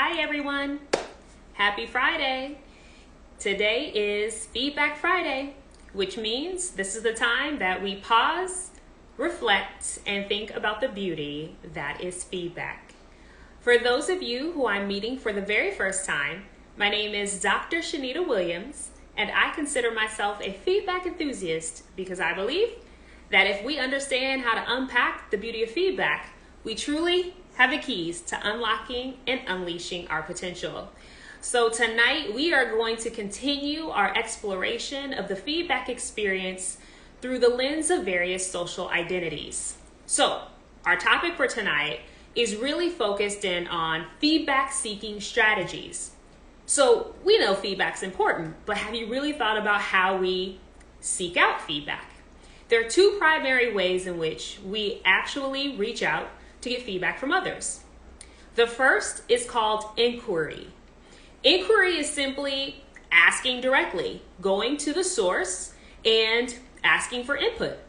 Hi everyone, happy Friday. Today is Feedback Friday, which means this is the time that we pause, reflect, and think about the beauty that is feedback. For those of you who I'm meeting for the very first time, my name is Dr. Shanita Williams, and I consider myself a feedback enthusiast because I believe that if we understand how to unpack the beauty of feedback, we truly have the keys to unlocking and unleashing our potential. So tonight we are going to continue our exploration of the feedback experience through the lens of various social identities. So our topic for tonight is really focused in on feedback seeking strategies. So we know feedback's important, but have you really thought about how we seek out feedback? There are two primary ways in which we actually reach out to get feedback from others. The first is called inquiry. Inquiry is simply asking directly, going to the source and asking for input.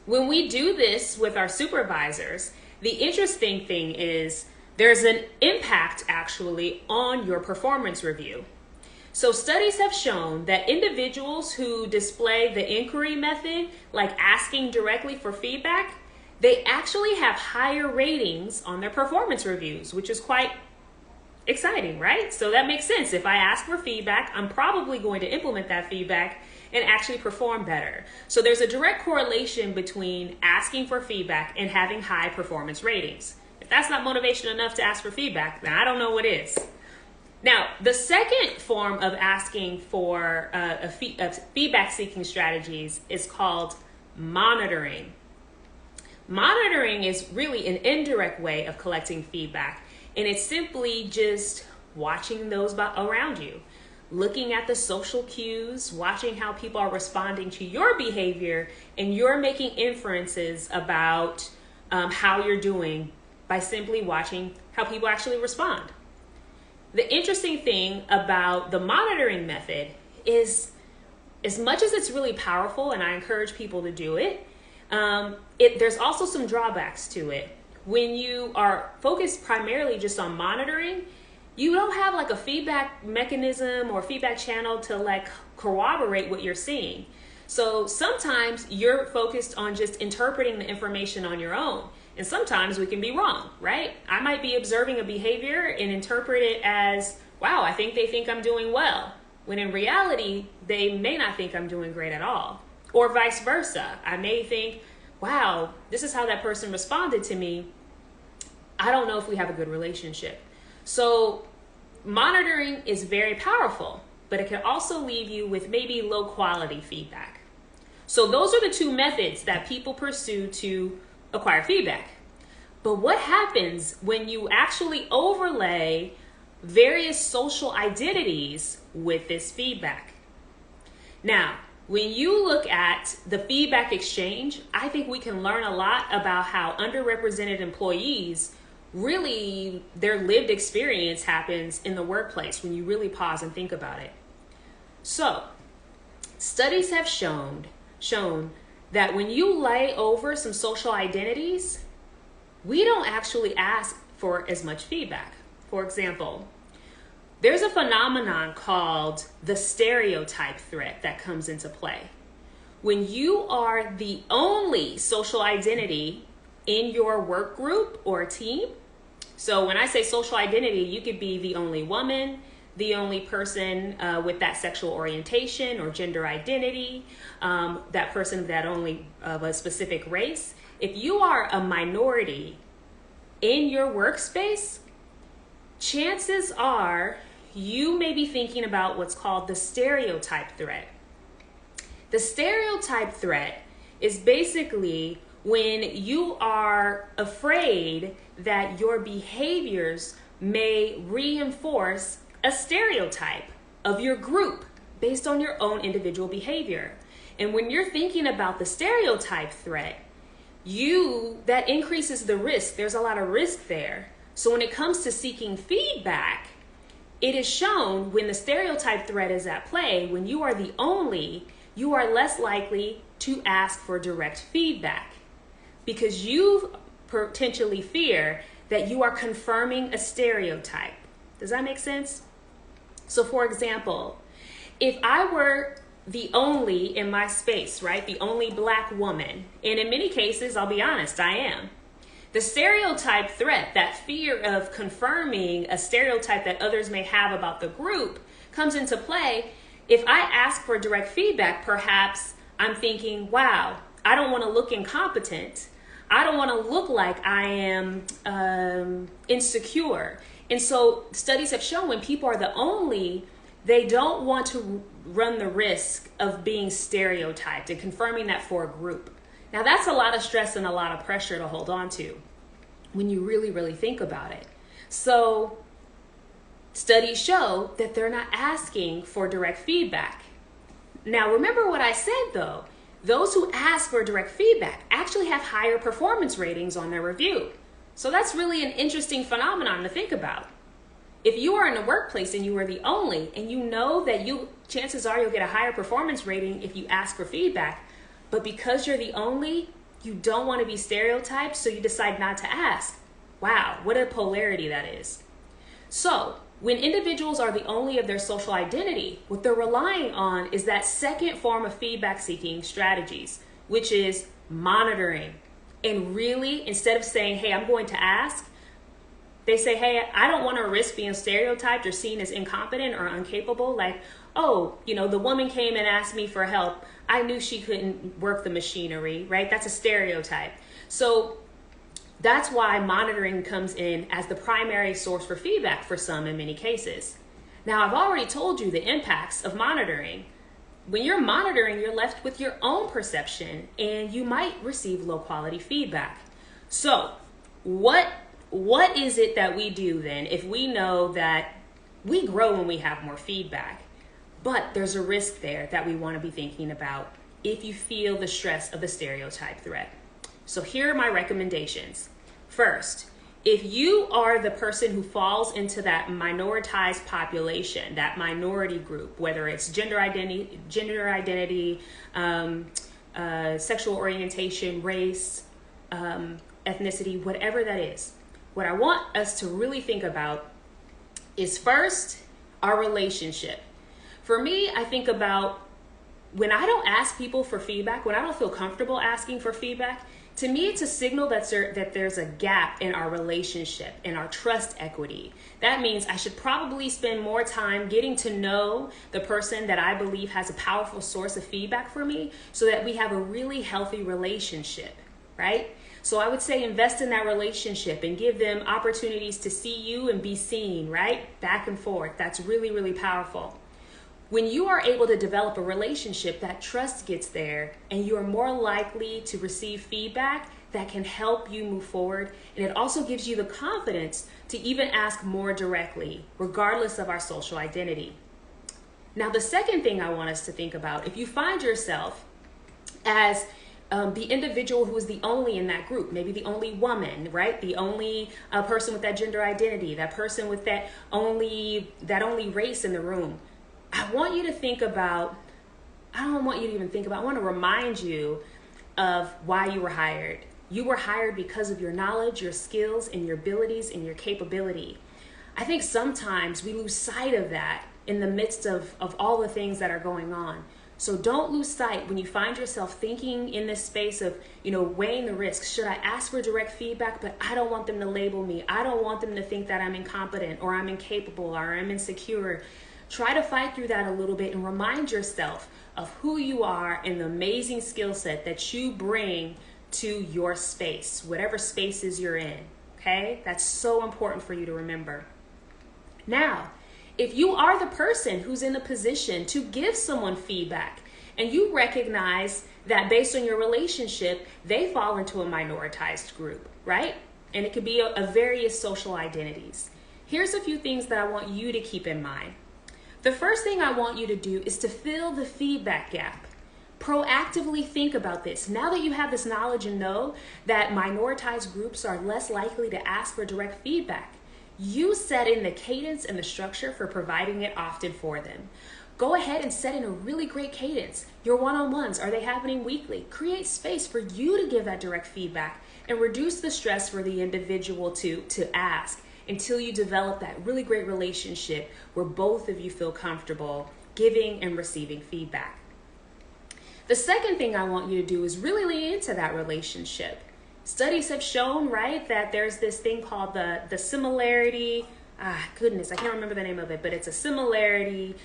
When we do this with our supervisors, the interesting thing is there's an impact actually on your performance review. So studies have shown that individuals who display the inquiry method, like asking directly for feedback, they actually have higher ratings on their performance reviews, which is quite exciting, right? So that makes sense. If I ask for feedback, I'm probably going to implement that feedback and actually perform better. So there's a direct correlation between asking for feedback and having high performance ratings. If that's not motivation enough to ask for feedback, then I don't know what is. Now, the second form of asking for feedback seeking strategies is called monitoring. Monitoring is really an indirect way of collecting feedback, and it's simply just watching those around you, looking at the social cues, watching how people are responding to your behavior, and you're making inferences about how you're doing by simply watching how people actually respond. The interesting thing about the monitoring method is, as much as it's really powerful, and I encourage people to do it, there's also some drawbacks to it. When you are focused primarily just on monitoring, you don't have like a feedback mechanism or feedback channel to like corroborate what you're seeing. So sometimes you're focused on just interpreting the information on your own. And sometimes we can be wrong, right? I might be observing a behavior and interpret it as, wow, I think they think I'm doing well. When in reality, they may not think I'm doing great at all. Or vice versa. I may think, wow, this is how that person responded to me. I don't know if we have a good relationship. So monitoring is very powerful, but it can also leave you with maybe low quality feedback. So those are the two methods that people pursue to acquire feedback. But what happens when you actually overlay various social identities with this feedback? Now, when you look at the feedback exchange, I think we can learn a lot about how underrepresented employees really, their lived experience happens in the workplace when you really pause and think about it. So, studies have shown that when you lay over some social identities, we don't actually ask for as much feedback. For example, there's a phenomenon called the stereotype threat that comes into play. When you are the only social identity in your work group or team, so when I say social identity, you could be the only woman, the only person with that sexual orientation or gender identity, that person that only of a specific race. If you are a minority in your workspace, chances are you may be thinking about what's called the stereotype threat. The stereotype threat is basically when you are afraid that your behaviors may reinforce a stereotype of your group based on your own individual behavior. And when you're thinking about the stereotype threat, that increases the risk. There's a lot of risk there. So when it comes to seeking feedback, it is shown when the stereotype threat is at play, when you are the only, you are less likely to ask for direct feedback because you potentially fear that you are confirming a stereotype. Does that make sense? So for example, if I were the only in my space, right? The only Black woman, and in many cases, I'll be honest, I am. The stereotype threat, that fear of confirming a stereotype that others may have about the group, comes into play. If I ask for direct feedback, perhaps I'm thinking, wow, I don't want to look incompetent. I don't want to look like I am insecure. And so studies have shown when people are the only, they don't want to run the risk of being stereotyped and confirming that for a group. Now that's a lot of stress and a lot of pressure to hold on to when you really, really think about it. So studies show that they're not asking for direct feedback. Now remember what I said though, those who ask for direct feedback actually have higher performance ratings on their review. So that's really an interesting phenomenon to think about. If you are in a workplace and you are the only, and you know that chances are you'll get a higher performance rating if you ask for feedback, but because you're the only, you don't want to be stereotyped, so you decide not to ask. Wow, what a polarity that is. So when individuals are the only of their social identity, what they're relying on is that second form of feedback seeking strategies, which is monitoring. And really, instead of saying, hey, I'm going to ask, they say, hey, I don't want to risk being stereotyped or seen as incompetent or incapable. Like, oh, the woman came and asked me for help. I knew she couldn't work the machinery, right? That's a stereotype. So that's why monitoring comes in as the primary source for feedback for some in many cases. Now, I've already told you the impacts of monitoring. When you're monitoring, you're left with your own perception and you might receive low quality feedback. So what is it that we do then if we know that we grow when we have more feedback, but there's a risk there that we want to be thinking about if you feel the stress of the stereotype threat? So here are my recommendations. First, if you are the person who falls into that minoritized population, that minority group, whether it's gender identity, sexual orientation, race, ethnicity, whatever that is, what I want us to really think about is first, our relationship. For me, I think about when I don't ask people for feedback, when I don't feel comfortable asking for feedback, to me, it's a signal that there's a gap in our relationship, in our trust equity. That means I should probably spend more time getting to know the person that I believe has a powerful source of feedback for me so that we have a really healthy relationship, right? So I would say invest in that relationship and give them opportunities to see you and be seen, right? Back and forth. That's really, really powerful. When you are able to develop a relationship, that trust gets there and you are more likely to receive feedback that can help you move forward. And it also gives you the confidence to even ask more directly, regardless of our social identity. Now, the second thing I want us to think about, if you find yourself as the individual who is the only in that group, maybe the only woman, right? The only person with that gender identity, that person with that only race in the room. I want you to think about, I don't want you to even think about, I want to remind you of why you were hired. You were hired because of your knowledge, your skills, and your abilities and your capability. I think sometimes we lose sight of that in the midst of all the things that are going on. So don't lose sight when you find yourself thinking in this space of, weighing the risks. Should I ask for direct feedback, but I don't want them to label me. I don't want them to think that I'm incompetent or I'm incapable or I'm insecure. Try to fight through that a little bit and remind yourself of who you are and the amazing skill set that you bring to your space, whatever spaces you're in, okay? That's so important for you to remember. Now, if you are the person who's in a position to give someone feedback and you recognize that based on your relationship, they fall into a minoritized group, right? And it could be a various social identities. Here's a few things that I want you to keep in mind. The first thing I want you to do is to fill the feedback gap. Proactively think about this. Now that you have this knowledge and know that minoritized groups are less likely to ask for direct feedback, you set in the cadence and the structure for providing it often for them. Go ahead and set in a really great cadence. Your one-on-ones, are they happening weekly? Create space for you to give that direct feedback and reduce the stress for the individual to ask. until you develop that really great relationship where both of you feel comfortable giving and receiving feedback. The second thing I want you to do is really lean into that relationship. Studies have shown, right, that there's this thing called the similarity, I can't remember the name of it, but it's a similarity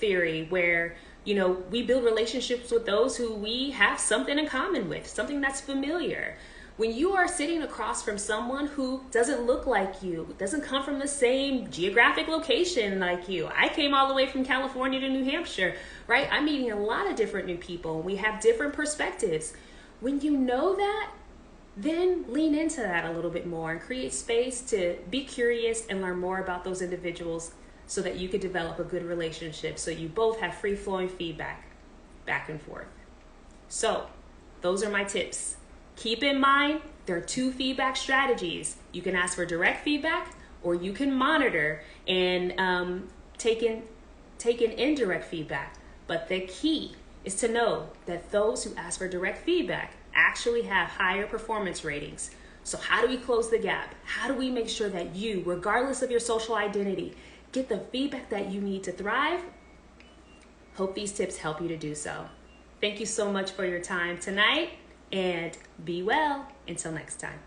theory where, we build relationships with those who we have something in common with, something that's familiar. When you are sitting across from someone who doesn't look like you, doesn't come from the same geographic location like you. I came all the way from California to New Hampshire, right? I'm meeting a lot of different new people. We have different perspectives. When you know that, then lean into that a little bit more and create space to be curious and learn more about those individuals so that you could develop a good relationship, so you both have free-flowing feedback back and forth. So those are my tips. Keep in mind, there are 2 feedback strategies. You can ask for direct feedback, or you can monitor and take in indirect feedback. But the key is to know that those who ask for direct feedback actually have higher performance ratings. So how do we close the gap? How do we make sure that you, regardless of your social identity, get the feedback that you need to thrive? Hope these tips help you to do so. Thank you so much for your time tonight, and be well until next time.